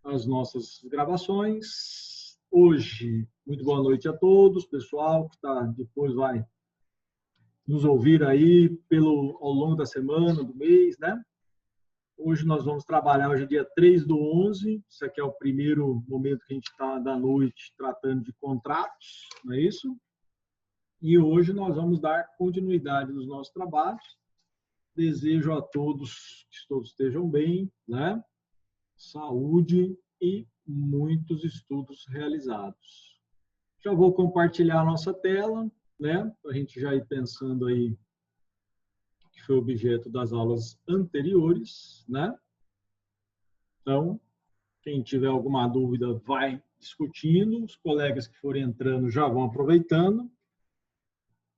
as nossas gravações. Hoje, muito boa noite a todos, pessoal que depois vai nos ouvir aí ao longo da semana, do mês, né? Hoje nós vamos trabalhar, hoje é dia 3/11, isso aqui é o primeiro momento que a gente está da noite tratando de contratos, não é isso? E hoje nós vamos dar continuidade nos nossos trabalhos. Desejo a todos que todos estejam bem, né? Saúde e muitos estudos realizados. Já vou compartilhar a nossa tela, né? Para a gente já ir pensando aí que foi objeto das aulas anteriores, né? Então, quem tiver alguma dúvida vai discutindo, os colegas que forem entrando já vão aproveitando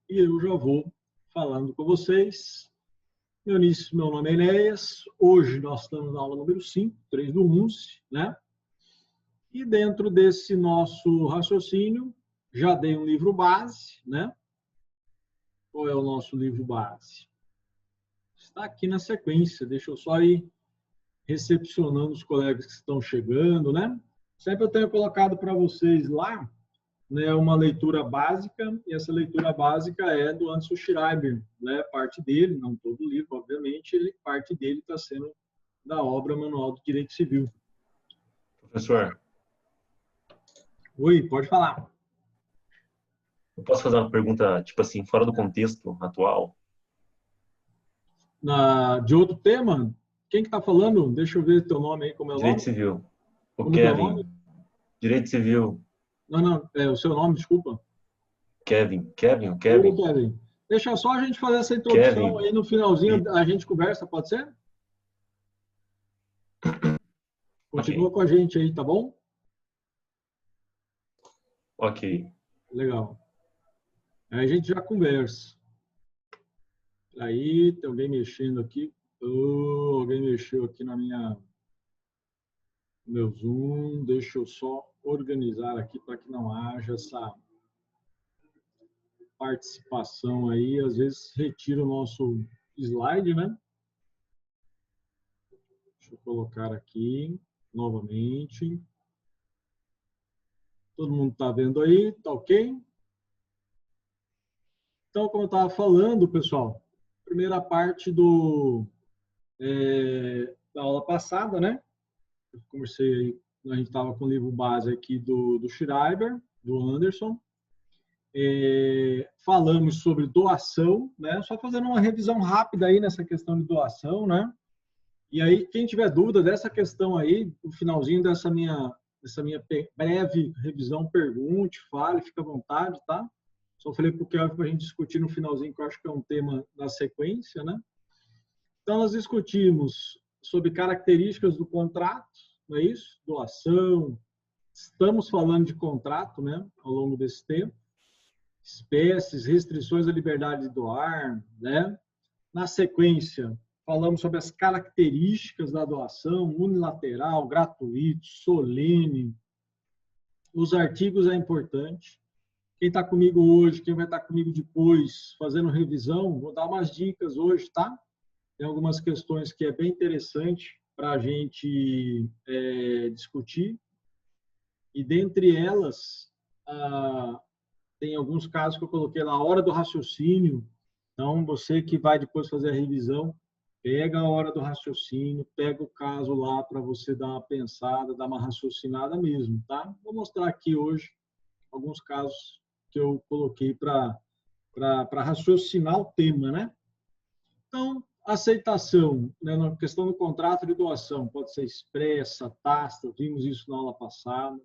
e eu já vou falando com vocês. Meu nome é Enéas, hoje nós estamos na aula número 5, 3/11, né? E dentro desse nosso raciocínio, já dei um livro base, né? Qual é o nosso livro base? Está aqui na sequência, deixa eu só ir recepcionando os colegas que estão chegando, né? Sempre eu tenho colocado para vocês lá, né, uma leitura básica, e essa leitura básica é do Anderson Schreiber, né? Parte dele, não todo o livro, obviamente, parte dele está sendo da obra Manual do Direito Civil. Professor. Oi, pode falar. Eu posso fazer uma pergunta, tipo assim, fora do contexto atual? De outro tema? Quem que está falando? Deixa eu ver teu nome aí, como é o nome? Direito Civil. O Como é o nome? Kevin. Direito Civil. Não, é o seu nome, desculpa. Kevin. Ô, Kevin. Deixa só a gente fazer essa introdução aí, no finalzinho a gente conversa, pode ser? Continua com a gente aí, tá bom? Ok. Legal. Aí a gente já conversa. Aí, tem alguém mexendo aqui. Alguém mexeu aqui no meu Zoom. Deixa eu só organizar aqui para que não haja essa participação aí. Às vezes retira o nosso slide, né? Deixa eu colocar aqui novamente. Todo mundo está vendo aí? Tá ok? Então, como eu estava falando, pessoal, primeira parte da aula passada, né? Eu comecei aí, a gente estava com o livro base aqui do Schreiber, do Anderson. Falamos sobre doação, né? Só fazendo uma revisão rápida aí nessa questão de doação, né? E aí, quem tiver dúvida dessa questão aí, no finalzinho dessa minha breve revisão, pergunte, fale, fique à vontade, tá? Só falei porque é para a gente discutir no finalzinho, que eu acho que é um tema da sequência, né? Então, nós discutimos sobre características do contrato, não é isso? Doação. Estamos falando de contrato, né? Ao longo desse tempo. Espécies, restrições à liberdade de doar, né? Na sequência, falamos sobre as características da doação, unilateral, gratuito, solene. Os artigos é importante. Quem está comigo hoje, quem vai estar comigo depois, fazendo revisão, vou dar umas dicas hoje, tá? Tem algumas questões que é bem interessante para a gente discutir. E dentre elas, tem alguns casos que eu coloquei lá, a hora do raciocínio. Então, você que vai depois fazer a revisão, pega a hora do raciocínio, pega o caso lá para você dar uma pensada, dar uma raciocinada mesmo, tá? Vou mostrar aqui hoje alguns casos que eu coloquei para raciocinar o tema, né? Então, aceitação, né, na questão do contrato de doação, pode ser expressa, tácita, vimos isso na aula passada.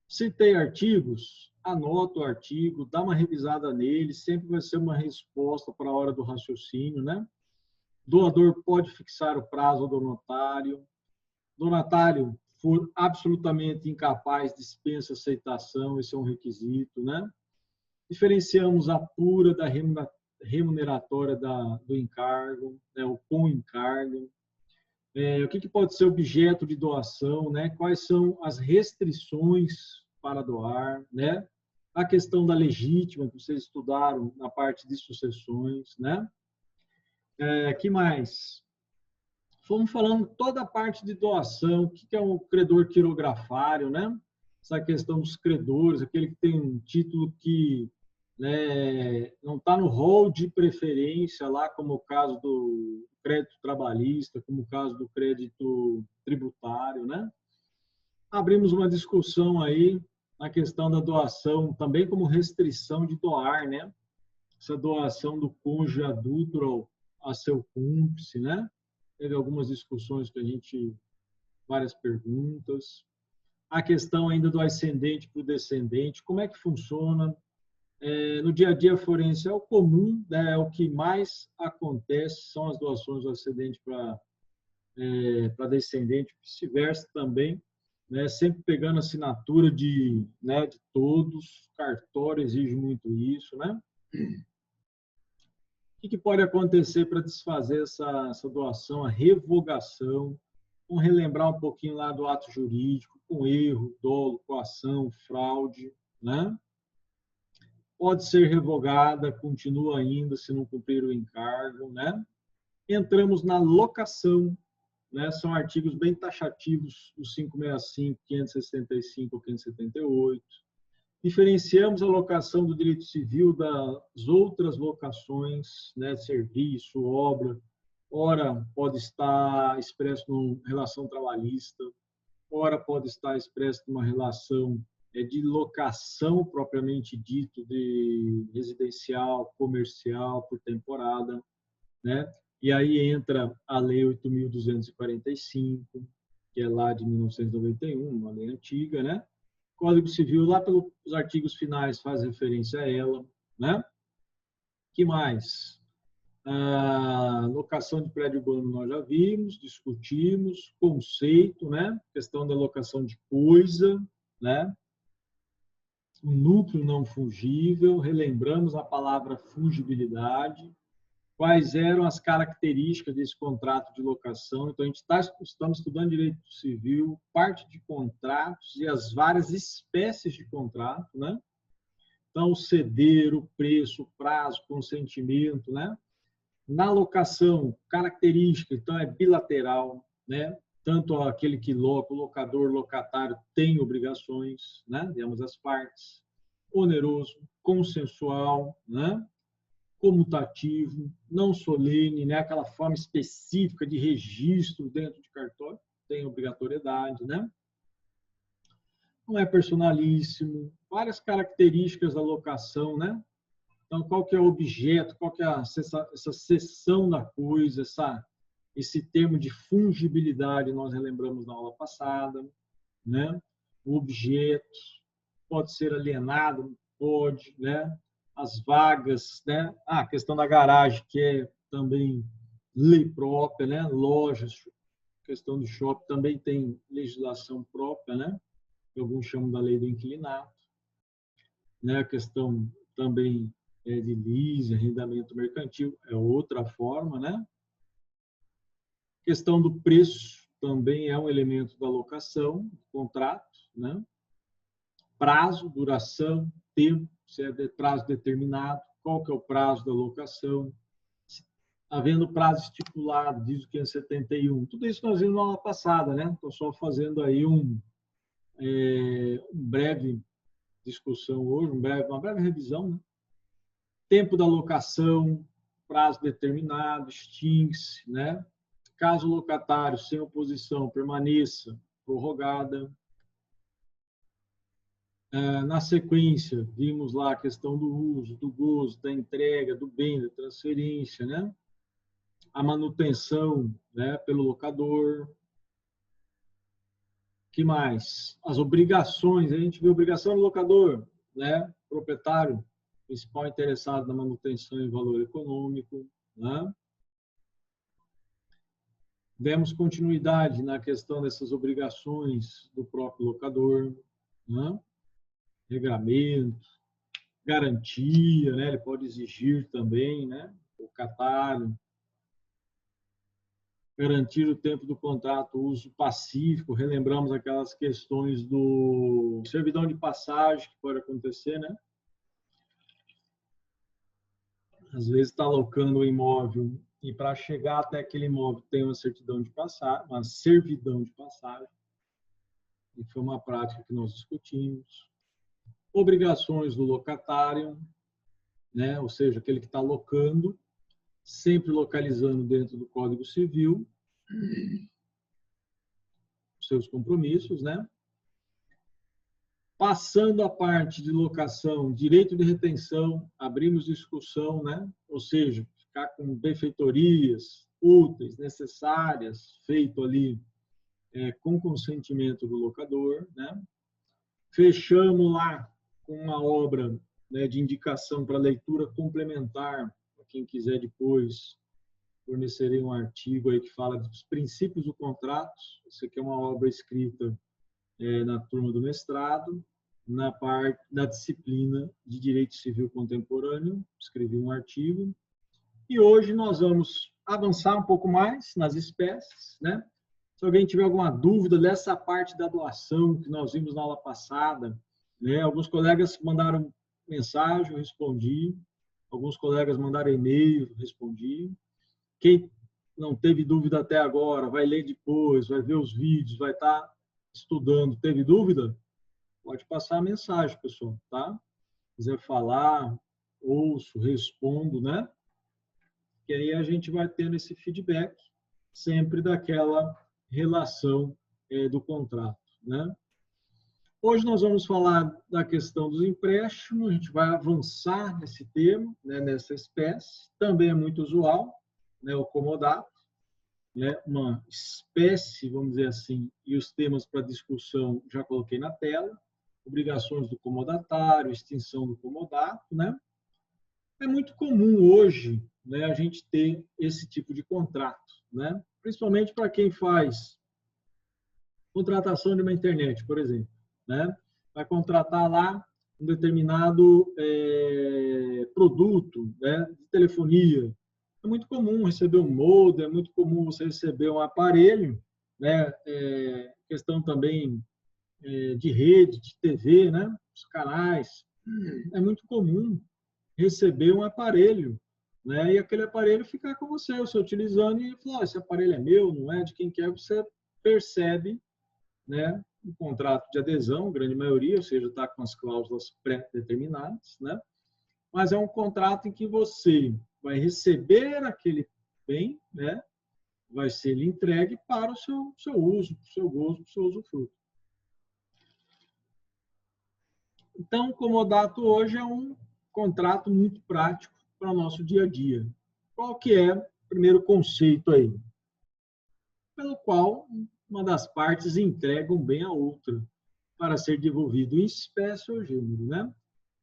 Citei artigos, anota o artigo, dá uma revisada nele, sempre vai ser uma resposta para a hora do raciocínio, né? Doador pode fixar o prazo do donatário. Donatário for absolutamente incapaz, dispensa aceitação, esse é um requisito, né? Diferenciamos a pura da remuneratória do encargo, né? O com encargo. O que pode ser objeto de doação, né? Quais são as restrições para doar, né? A questão da legítima, que vocês estudaram na parte de sucessões, né? Que mais? fomos falando toda a parte de doação, o que é um credor quirografário, né? Essa questão dos credores, aquele que tem um título que, né, não está no rol de preferência lá, como o caso do crédito trabalhista, como o caso do crédito tributário, né? Abrimos uma discussão aí na questão da doação, também como restrição de doar, né? Essa doação do cônjuge adulto a seu cúmplice, né? Teve algumas discussões que a gente, várias perguntas. A questão ainda do ascendente para o descendente, como é que funciona? No dia a dia forense é o comum, né? É o que mais acontece, são as doações do ascendente para descendente, vice-versa também, né? Sempre pegando assinatura né, de todos, cartório exige muito isso, né? O que pode acontecer para desfazer essa doação, a revogação? Vamos relembrar um pouquinho lá do ato jurídico, com erro, dolo, coação, fraude, né? Pode ser revogada, continua ainda se não cumprir o encargo, né? Entramos na locação, né? São artigos bem taxativos, os 565, 565 ou 578. Diferenciamos a locação do direito civil das outras locações, né? Serviço, obra. Ora pode estar expresso numa relação trabalhista, ora pode estar expresso numa relação de locação propriamente dito, de residencial, comercial, por temporada, né? E aí entra a Lei 8.245, que é lá de 1991, uma lei antiga, né? Código Civil, lá pelos artigos finais, faz referência a ela, né? Que mais? A locação de prédio urbano nós já vimos, discutimos, conceito, né? Questão da locação de coisa, né? O núcleo não fungível, relembramos a palavra fungibilidade, quais eram as características desse contrato de locação. Então, estamos estudando direito civil, parte de contratos e as várias espécies de contrato, né? Então, o ceder, o preço, o prazo, consentimento, né? Na locação, característica, então, é bilateral, né? Tanto aquele que loca, o locador, o locatário, tem obrigações, né? De ambas as partes. Oneroso, consensual, né? Comutativo, não solene, né? Aquela forma específica de registro dentro de cartório, tem obrigatoriedade, né? Não é personalíssimo, várias características da locação, né? Então, qual que é o objeto, qual que é essa seção da coisa, esse termo de fungibilidade, nós relembramos na aula passada, né? O objeto pode ser alienado, pode, né? As vagas, né? A questão da garagem, que é também lei própria, né? Lojas, questão do shopping também tem legislação própria, né? Que alguns chamam da lei do inquilinato, né? A questão também de leasing, arrendamento mercantil, é outra forma, né? Questão do preço também é um elemento da locação, contrato, né? Prazo, duração, tempo, se é de prazo determinado, qual que é o prazo da locação, havendo prazo estipulado, diz o 571. Tudo isso nós vimos na aula passada, né? Estou só fazendo aí um breve discussão hoje, uma breve revisão, né? Tempo da locação, prazo determinado, extingue-se, né? Caso o locatário sem oposição permaneça prorrogada. Na sequência, vimos lá a questão do uso, do gozo, da entrega, do bem, da transferência, né? A manutenção, né, pelo locador. Que mais? As obrigações, a gente vê obrigação do locador, né? Proprietário, principal interessado na manutenção e valor econômico, né? Demos continuidade na questão dessas obrigações do próprio locador, né? Regramento, garantia, né? Ele pode exigir também, né? O locatário, garantir o tempo do contrato, uso pacífico, relembramos aquelas questões do servidão de passagem que pode acontecer, né? Às vezes está alocando o imóvel e para chegar até aquele imóvel tem uma certidão de passagem, uma servidão de passagem, e foi uma prática que nós discutimos. Obrigações do locatário, né? Ou seja, aquele que está locando, sempre localizando dentro do Código Civil seus compromissos, né? Passando a parte de locação, direito de retenção, abrimos discussão, né? Ou seja, ficar com benfeitorias úteis, necessárias, feito ali com consentimento do locador, né? Fechamos lá com uma obra, né, de indicação para leitura complementar, para quem quiser depois fornecerei um artigo aí que fala dos princípios do contrato. Isso aqui é uma obra escrita na turma do mestrado, na parte da disciplina de Direito Civil Contemporâneo, escrevi um artigo. E hoje nós vamos avançar um pouco mais nas espécies, né? Se alguém tiver alguma dúvida dessa parte da doação que nós vimos na aula passada, né? Alguns colegas mandaram mensagem, eu respondi. Alguns colegas mandaram e-mail, respondi. Quem não teve dúvida até agora, vai ler depois, vai ver os vídeos, vai estar estudando. Teve dúvida? Pode passar a mensagem, pessoal, tá? Se quiser falar, ouço, respondo, né? Que aí a gente vai tendo esse feedback sempre daquela relação do contrato, né? Hoje nós vamos falar da questão dos empréstimos, a gente vai avançar nesse termo, né, nessa espécie, também é muito usual, né, o comodato, né, uma espécie, vamos dizer assim, e os temas para discussão já coloquei na tela, obrigações do comodatário, extinção do comodato, né? É muito comum hoje, né, a gente ter esse tipo de contrato, né? Principalmente para quem faz contratação de uma internet, por exemplo, né? Vai contratar lá um determinado produto, né, de telefonia. É muito comum receber um modem, é muito comum você receber um aparelho, né? Questão também de rede, de TV, né? Os canais. É muito comum receber um aparelho, né? E aquele aparelho ficar com você utilizando e falar, esse aparelho é meu, não é? De quem quer, você percebe, né? Um contrato de adesão, grande maioria, ou seja, está com as cláusulas pré-determinadas, né? Mas é um contrato em que você vai receber aquele bem, né? Vai ser lhe entregue para o seu uso, para o seu gozo, para o seu usufruto. Então, o comodato hoje é um contrato muito prático para o nosso dia a dia. Qual que é o primeiro conceito aí? Pelo qual uma das partes entrega um bem à outra para ser devolvido em espécie ou gênero, né?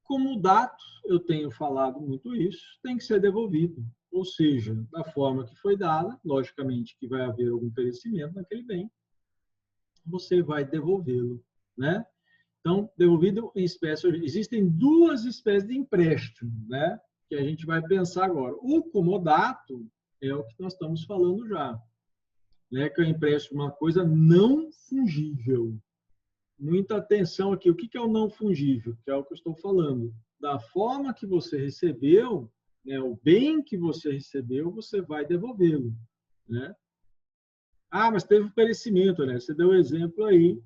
Comodato, eu tenho falado muito isso, tem que ser devolvido, ou seja, da forma que foi dada, logicamente que vai haver algum perecimento naquele bem, você vai devolvê-lo, né? Então, devolvido em espécie, existem duas espécies de empréstimo, né? Que a gente vai pensar agora. O comodato é o que nós estamos falando já, né? Que é o empréstimo, uma coisa não fungível. Muita atenção aqui. O que é o não fungível? Que é o que eu estou falando. Da forma que você recebeu, né? O bem que você recebeu, você vai devolvê-lo, né? Ah, mas teve perecimento, né? Você deu o exemplo aí,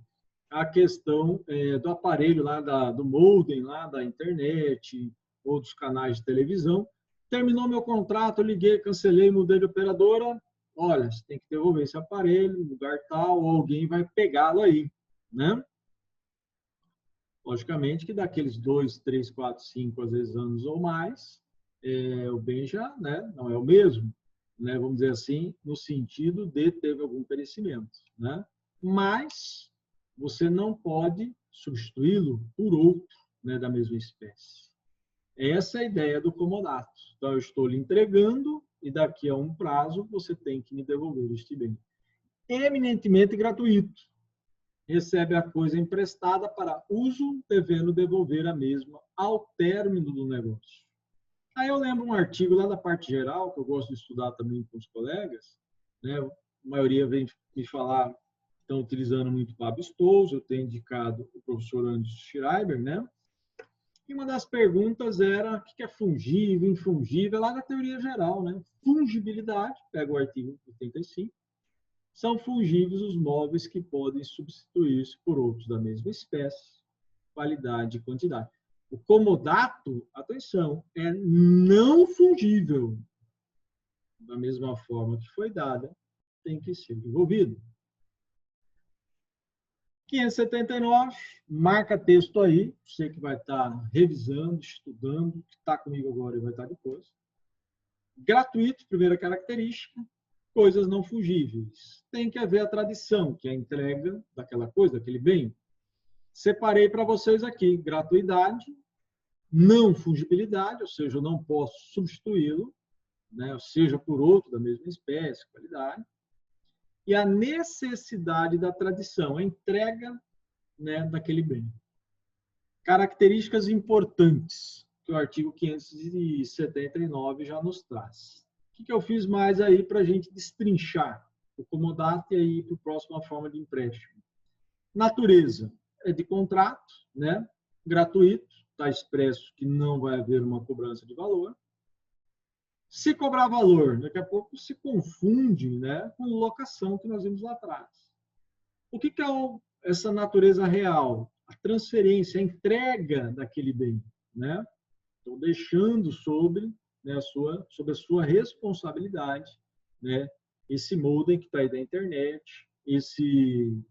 a questão do aparelho lá, do modem lá da internet, ou dos canais de televisão. Terminou meu contrato, liguei, cancelei, mudei de operadora. Olha, você tem que devolver esse aparelho no lugar tal, ou alguém vai pegá-lo aí, né? Logicamente que daqueles 2, 3, 4, 5, às vezes anos ou mais, o bem já, né, não é o mesmo, né, vamos dizer assim, no sentido de teve algum perecimento, né? Mas você não pode substituí-lo por outro, né, da mesma espécie. Essa é a ideia do comodato. Então, eu estou lhe entregando e daqui a um prazo você tem que me devolver este bem. Eminentemente gratuito. Recebe a coisa emprestada para uso, devendo devolver a mesma ao término do negócio. Aí eu lembro um artigo lá da parte geral, que eu gosto de estudar também com os colegas, né? A maioria vem me falar, estão utilizando muito Fábio Stolz, eu tenho indicado o professor Andrew Schreiber, né? E uma das perguntas era o que é fungível, infungível, lá na teoria geral, né? Fungibilidade, pega o artigo 85, são fungíveis os móveis que podem substituir-se por outros da mesma espécie, qualidade e quantidade. O comodato, atenção, é não fungível. Da mesma forma que foi dada, tem que ser devolvido. 579, marca texto aí, você que vai estar revisando, estudando, que está comigo agora e vai estar depois. Gratuito, primeira característica, coisas não fungíveis. Tem que haver a tradição, que é a entrega daquela coisa, daquele bem. Separei para vocês aqui, gratuidade, não fungibilidade, ou seja, eu não posso substituí-lo, né, seja por outro da mesma espécie, qualidade, e a necessidade da tradição, a entrega, né, daquele bem. Características importantes que o artigo 579 já nos traz. O que eu fiz mais aí para a gente destrinchar o comodato e aí para a próxima forma de empréstimo? Natureza é de contrato, né, gratuito, está expresso que não vai haver uma cobrança de valor. Se cobrar valor, daqui a pouco se confunde, né, com locação que nós vimos lá atrás. O que é essa natureza real? A transferência, a entrega daquele bem, né? Estou deixando sobre, né, sobre a sua responsabilidade, né, esse modem que está aí da internet, esse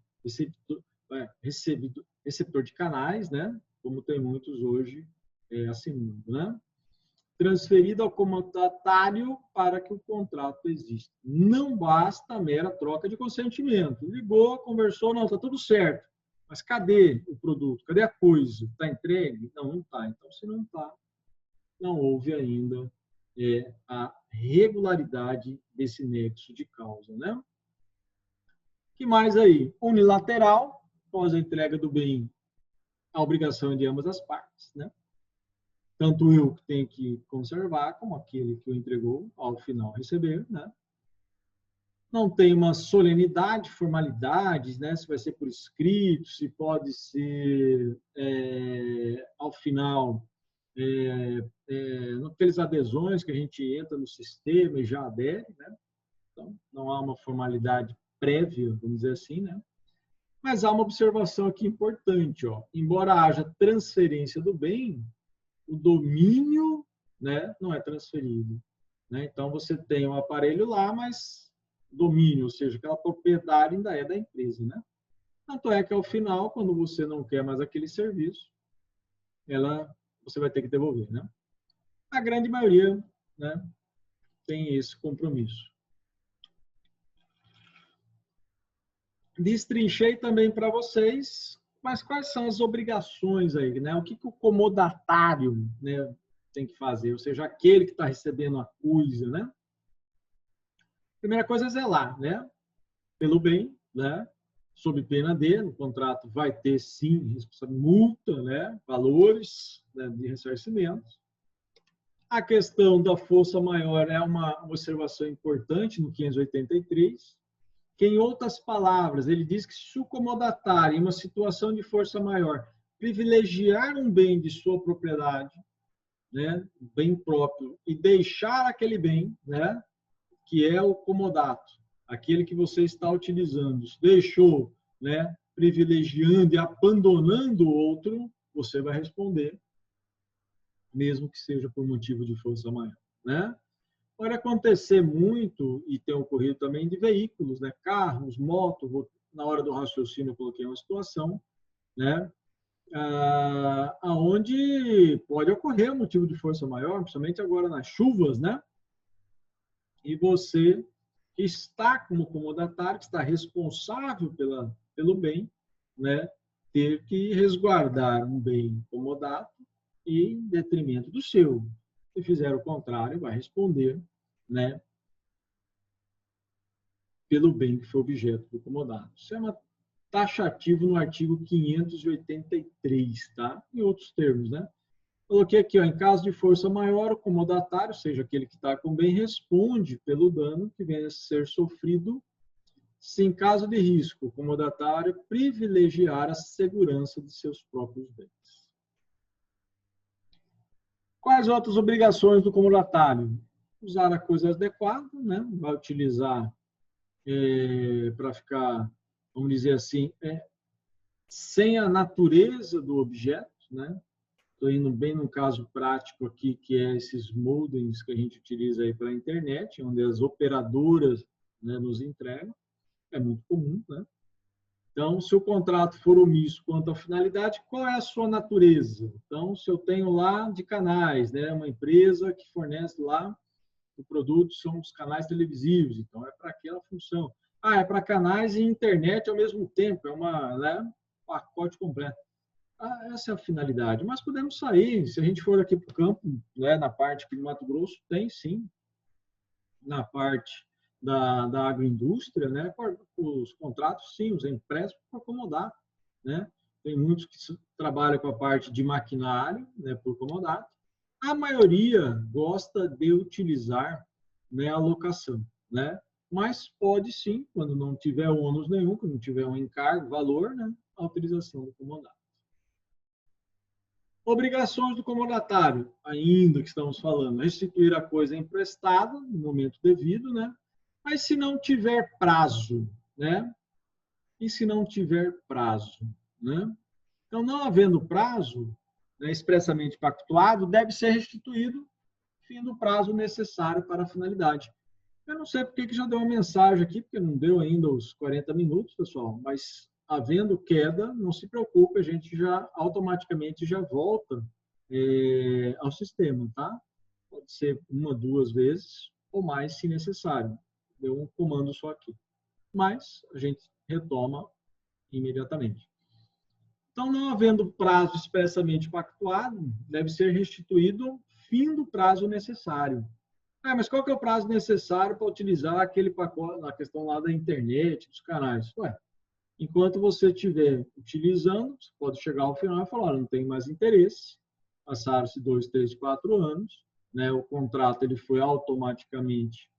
receptor de canais, né, como tem muitos hoje assinando, né? Transferido ao comodatário para que o contrato exista. Não basta a mera troca de consentimento. Ligou, conversou, não, está tudo certo. Mas cadê o produto? Cadê a coisa? Está entregue? Não, não está. Então, se não está, não houve ainda a regularidade desse nexo de causa, né? O que mais aí? Unilateral, após a entrega do bem, a obrigação é de ambas as partes, né? Tanto eu que tenho que conservar, como aquele que o entregou ao final receber, né? Não tem uma solenidade, formalidades, né? Se vai ser por escrito, se pode ser ao final aqueles adesões que a gente entra no sistema e já adere, né? Então, não há uma formalidade prévia, vamos dizer assim, né? Mas há uma observação aqui importante, ó. Embora haja transferência do bem, o domínio, né, não é transferido, né? Então, você tem um aparelho lá, mas domínio, ou seja, aquela propriedade ainda é da empresa, né? Tanto é que, ao final, quando você não quer mais aquele serviço, você vai ter que devolver, né? A grande maioria, né, tem esse compromisso. Destrinchei também para vocês, mas quais são as obrigações aí, né? O que o comodatário, né, tem que fazer, ou seja, aquele que está recebendo a coisa, né? Primeira coisa é zelar, né? Pelo bem, né? Sob pena de, no contrato vai ter sim multa, né? Valores, né, de ressarcimento. A questão da força maior é uma observação importante no 583, que, em outras palavras, ele diz que se o comodatário, em uma situação de força maior, privilegiar um bem de sua propriedade, né, bem próprio, e deixar aquele bem, né, que é o comodato, aquele que você está utilizando, deixou, né, privilegiando e abandonando o outro, você vai responder, mesmo que seja por motivo de força maior, né? Pode acontecer muito, e tem ocorrido também, de veículos, né? Carros, motos. Na hora do raciocínio eu coloquei uma situação, né? Onde pode ocorrer um motivo de força maior, principalmente agora nas chuvas, né? E você que está como comodatário, que está responsável pelo bem, né? Ter que resguardar um bem comodato em detrimento do seu. Se fizer o contrário, vai responder, né, pelo bem que foi objeto do comodato. Isso é taxativo no artigo 583, tá? Em outros termos, né? Coloquei aqui, ó, em caso de força maior, o comodatário, seja aquele que está com bem, responde pelo dano que venha a ser sofrido, se em caso de risco, o comodatário privilegiar a segurança de seus próprios bens. Quais outras obrigações do comodatário? Usar a coisa adequada, né? Vai utilizar para ficar, vamos dizer assim, sem a natureza do objeto, né? Estou indo bem no caso prático aqui, que é esses modems que a gente utiliza aí para a internet, onde as operadoras, né, nos entregam. É muito comum, né? Então, se o contrato for omisso quanto à finalidade, qual é a sua natureza? Então, se eu tenho lá de canais, né, uma empresa que fornece lá o produto, são os canais televisivos, então é para aquela função. Ah, é para canais e internet ao mesmo tempo, é uma, né, um pacote completo. Ah, essa é a finalidade. Mas podemos sair, se a gente for aqui para o campo, né, na parte aqui do Mato Grosso, tem sim, na parte da agroindústria, né, os contratos, sim, os empréstimos para acomodar, né? Tem muitos que trabalham com a parte de maquinário, né, por comodato. A maioria gosta de utilizar, né, a locação, né? Mas pode sim, quando não tiver ônus nenhum, quando não tiver um encargo, valor, né, a utilização do comodato. Obrigações do comodatário, ainda que estamos falando, restituir a coisa emprestada no momento devido, né? Mas se não tiver prazo, né? E se não tiver prazo, né? Então, não havendo prazo, né, expressamente pactuado, deve ser restituído fim do prazo necessário para a finalidade. Eu não sei porque que já deu uma mensagem aqui, porque não deu ainda os 40 minutos, pessoal, mas havendo queda, não se preocupe, a gente já automaticamente já volta ao sistema, tá? Pode ser uma, duas vezes ou mais, se necessário. Deu um comando só aqui. Mas a gente retoma imediatamente. Então, não havendo prazo expressamente pactuado, deve ser restituído fim do prazo necessário. Ah, mas qual que é o prazo necessário para utilizar aquele pacote, na questão lá da internet, dos canais? Ué, enquanto você estiver utilizando, você pode chegar ao final e falar, não tem mais interesse, passaram-se 2, 3, 4 anos, né? O contrato ele foi automaticamente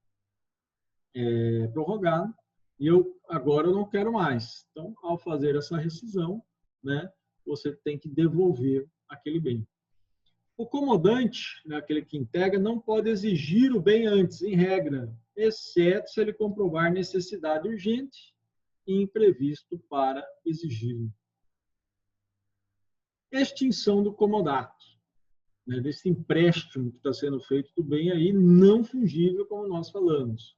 prorrogado e eu agora eu não quero mais. Então, ao fazer essa rescisão, né, você tem que devolver aquele bem. O comodante, né, aquele que integra, não pode exigir o bem antes, em regra, exceto se ele comprovar necessidade urgente e imprevisto para exigi-lo. Extinção do comodato, né, desse empréstimo que está sendo feito do bem aí não fungível, como nós falamos.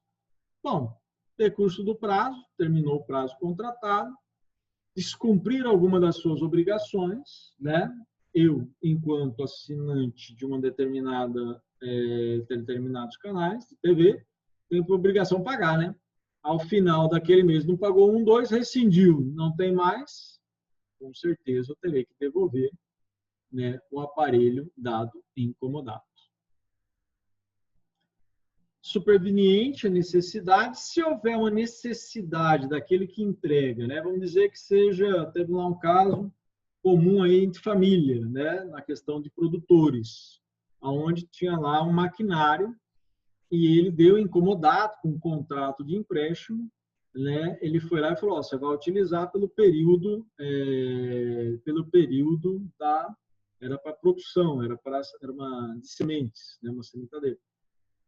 Bom, decurso do prazo, terminou o prazo contratado, descumprir alguma das suas obrigações, né? Eu, enquanto assinante de uma determinados canais de TV, tenho por obrigação pagar, né? Ao final daquele mês não pagou um, dois, rescindiu, não tem mais, com certeza eu terei que devolver, né, o aparelho dado em comodato. Superveniente a necessidade, se houver uma necessidade daquele que entrega, né? Vamos dizer que teve lá um caso comum aí entre família, né? Na questão de produtores, onde tinha lá um maquinário e ele deu incomodato com um contrato de empréstimo, né? Ele foi lá e falou: você vai utilizar pelo período era para produção, era uma de sementes, né? Uma sementadeira.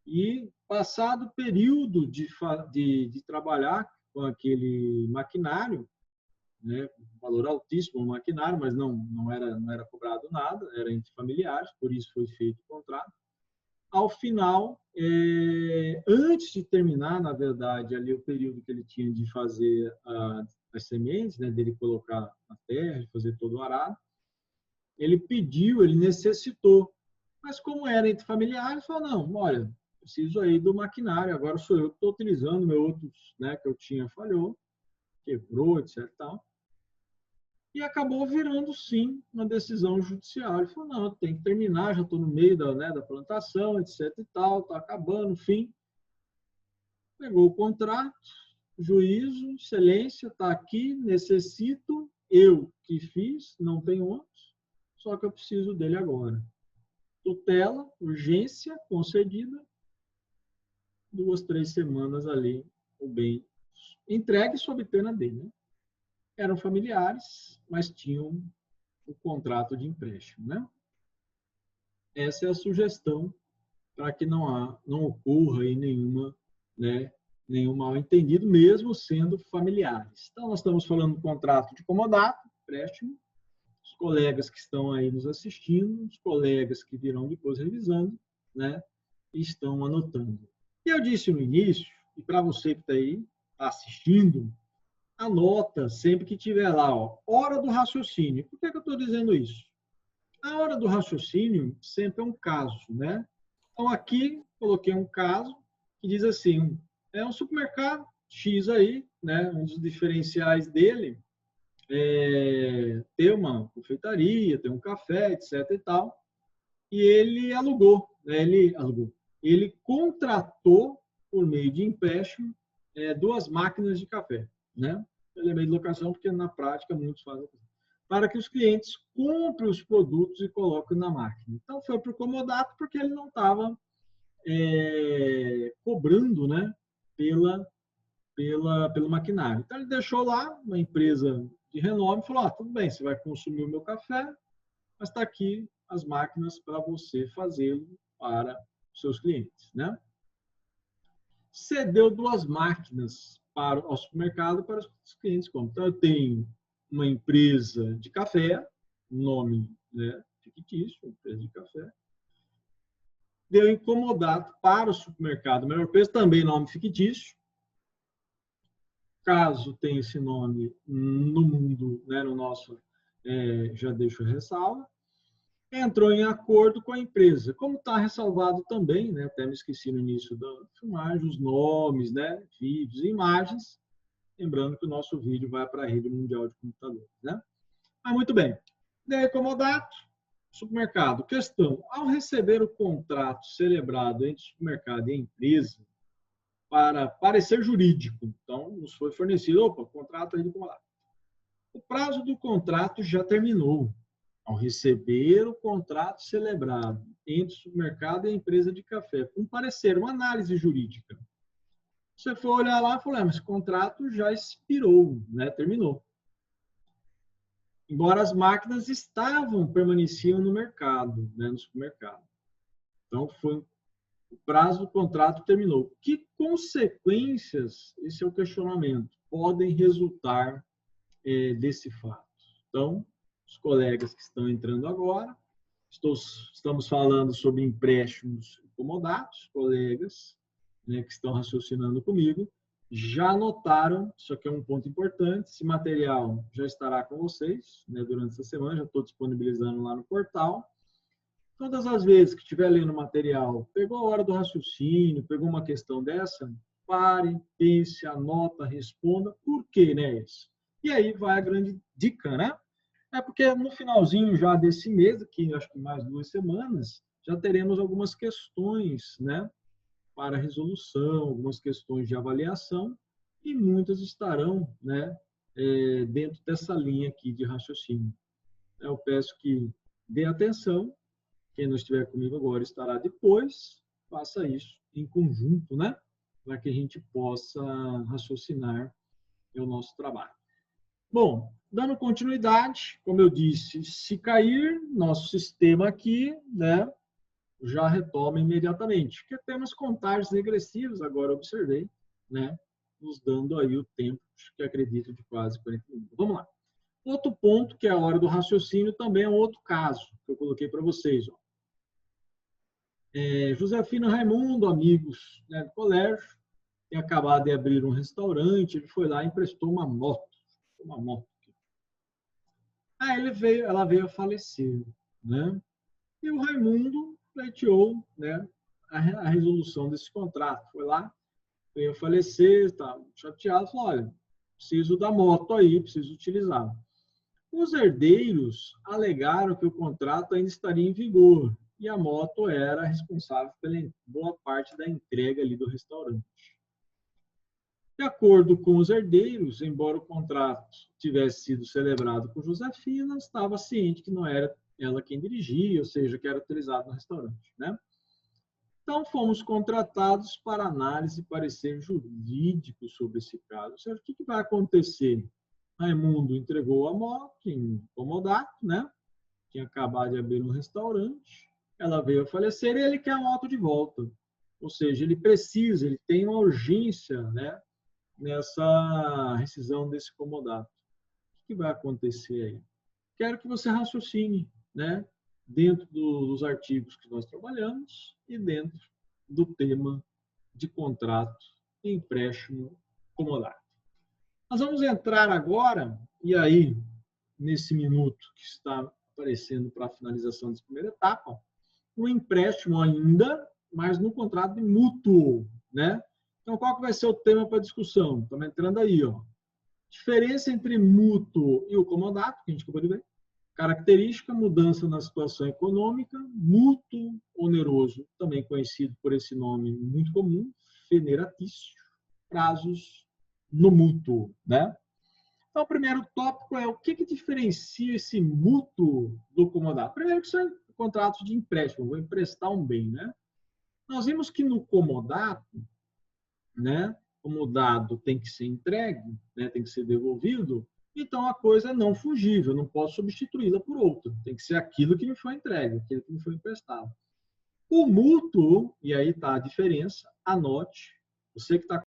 E, passado o período de trabalhar com aquele maquinário, né, valor altíssimo o maquinário, mas não era cobrado nada, era entre familiares, por isso foi feito o contrato. Ao final, antes de terminar, na verdade, ali o período que ele tinha de fazer as sementes, né, dele colocar na terra, de fazer todo o arado, ele necessitou. Mas como era entre familiares, falou, não, olha, preciso aí do maquinário, agora sou eu que estou utilizando, meu outro, né, que eu tinha falhou, quebrou, etc. Tal. E acabou virando, sim, uma decisão judicial. Ele falou, não, tem que terminar, já estou no meio da plantação, etc. e tal, está acabando, fim. Pegou o contrato, juízo, excelência, está aqui, necessito, eu que fiz, não tenho outros, só que eu preciso dele agora. Tutela, urgência concedida, 2, 3 semanas ali, o bem entregue sob pena dele. Né? Eram familiares, mas tinham o contrato de empréstimo. Né? essa é a sugestão para que não ocorra aí nenhum mal-entendido, mesmo sendo familiares. Então, nós estamos falando do contrato de comodato, empréstimo, os colegas que estão aí nos assistindo, os colegas que virão depois revisando, né, estão anotando. E eu disse no início, e para você que está aí tá assistindo, anota sempre que tiver lá, ó, hora do raciocínio. Por que eu estou dizendo isso? A hora do raciocínio sempre é um caso, né? Então, aqui, coloquei um caso que diz assim, é um supermercado X aí, né? Um dos diferenciais dele é ter uma confeitaria, ter um café, etc e tal. E ele alugou, né? Ele contratou, por meio de empréstimo, 2 máquinas de café, né? Ele é meio de locação, porque na prática muitos fazem para que os clientes comprem os produtos e coloquem na máquina. Então, foi por comodato, porque ele não estava cobrando, né, pelo maquinário. Então, ele deixou lá uma empresa de renome e falou, tudo bem, você vai consumir o meu café, mas está aqui as máquinas para você fazê-lo para os seus clientes, né? Cedeu 2 máquinas para o supermercado para os clientes. Então, eu tenho uma empresa de café, nome, né, fictício, empresa de café, deu incomodato para o supermercado Melhor Preço, também nome fictício. Caso tenha esse nome no mundo, né, no nosso, já deixo ressalva. Entrou em acordo com a empresa. Como está ressalvado também, né, até me esqueci no início da filmagem, os nomes, né, vídeos e imagens. Lembrando que o nosso vídeo vai para a rede mundial de computadores, né? Mas muito bem. Dei comodato, supermercado. Questão: ao receber o contrato celebrado entre o supermercado e a empresa para parecer jurídico, então nos foi fornecido, contrato aí de comodato. O prazo do contrato já terminou. Ao receber o contrato celebrado entre o supermercado e a empresa de café, com parecer, uma análise jurídica. Você for olhar lá e falar, mas esse contrato já expirou, né? Terminou. Embora as máquinas permaneciam no mercado, né? No supermercado. Então, o prazo do contrato terminou. Que consequências, esse é o questionamento, podem resultar desse fato? Então, os colegas que estão entrando agora, estamos falando sobre empréstimos comodatos, colegas, né, que estão raciocinando comigo, já notaram, isso aqui é um ponto importante, esse material já estará com vocês, né, durante essa semana, já estou disponibilizando lá no portal. Todas as vezes que estiver lendo o material, pegou a hora do raciocínio, pegou uma questão dessa, pare, pense, anota, responda, por quê, né? E aí vai a grande dica, né? É porque no finalzinho já desse mês, aqui acho que mais 2 semanas, já teremos algumas questões, né, para resolução, algumas questões de avaliação, e muitas estarão, né, dentro dessa linha aqui de raciocínio. Eu peço que dê atenção, quem não estiver comigo agora estará depois, faça isso em conjunto, né, para que a gente possa raciocinar o nosso trabalho. Bom, dando continuidade, como eu disse, se cair nosso sistema aqui, né, já retoma imediatamente, porque temos contagens regressivas, agora observei, né, nos dando aí o tempo, que acredito, de quase 40 minutos. Vamos lá. Outro ponto, que é a hora do raciocínio, também é um outro caso que eu coloquei para vocês. Ó. Josefina Raimundo, amigos, né, do colégio, tem acabado de abrir um restaurante, ele foi lá e emprestou uma moto. Aí ela veio a falecer, né? E o Raimundo pleiteou, né, a resolução desse contrato. Foi lá, veio a falecer, está chateado, falou, olha, preciso da moto aí, preciso utilizar. Os herdeiros alegaram que o contrato ainda estaria em vigor e a moto era responsável pela boa parte da entrega ali do restaurante. De acordo com os herdeiros, embora o contrato tivesse sido celebrado por Josefina, estava ciente que não era ela quem dirigia, ou seja, que era utilizado no restaurante, né? Então, fomos contratados para análise e parecer jurídico sobre esse caso. Ou seja, o que vai acontecer? Raimundo entregou a moto em comodato, né? Tinha acabado de abrir um restaurante, ela veio a falecer e ele quer um auto de volta. Ou seja, ele precisa, ele tem uma urgência, né, nessa rescisão desse comodato. O que vai acontecer aí? Quero que você raciocine, né, dentro dos artigos que nós trabalhamos e dentro do tema de contrato e empréstimo comodato. Nós vamos entrar agora, e aí, nesse minuto que está aparecendo para a finalização dessa primeira etapa, um empréstimo ainda, mas no contrato de mútuo, né? Então, qual que vai ser o tema para discussão? Estamos entrando aí, ó. Diferença entre mútuo e o comodato, que a gente acabou de ver. Característica, mudança na situação econômica, mútuo oneroso, também conhecido por esse nome muito comum, feneratício, prazos no mútuo, né? Então, o primeiro tópico é o que diferencia esse mútuo do comodato. Primeiro que são contratos de empréstimo, vou emprestar um bem, né? Nós vimos que no comodato, né, como o dado tem que ser entregue, né, tem que ser devolvido, então a coisa é não fungível, não posso substituí-la por outra. Tem que ser aquilo que me foi entregue, aquilo que me foi emprestado. O mútuo, e aí está a diferença, anote, você que está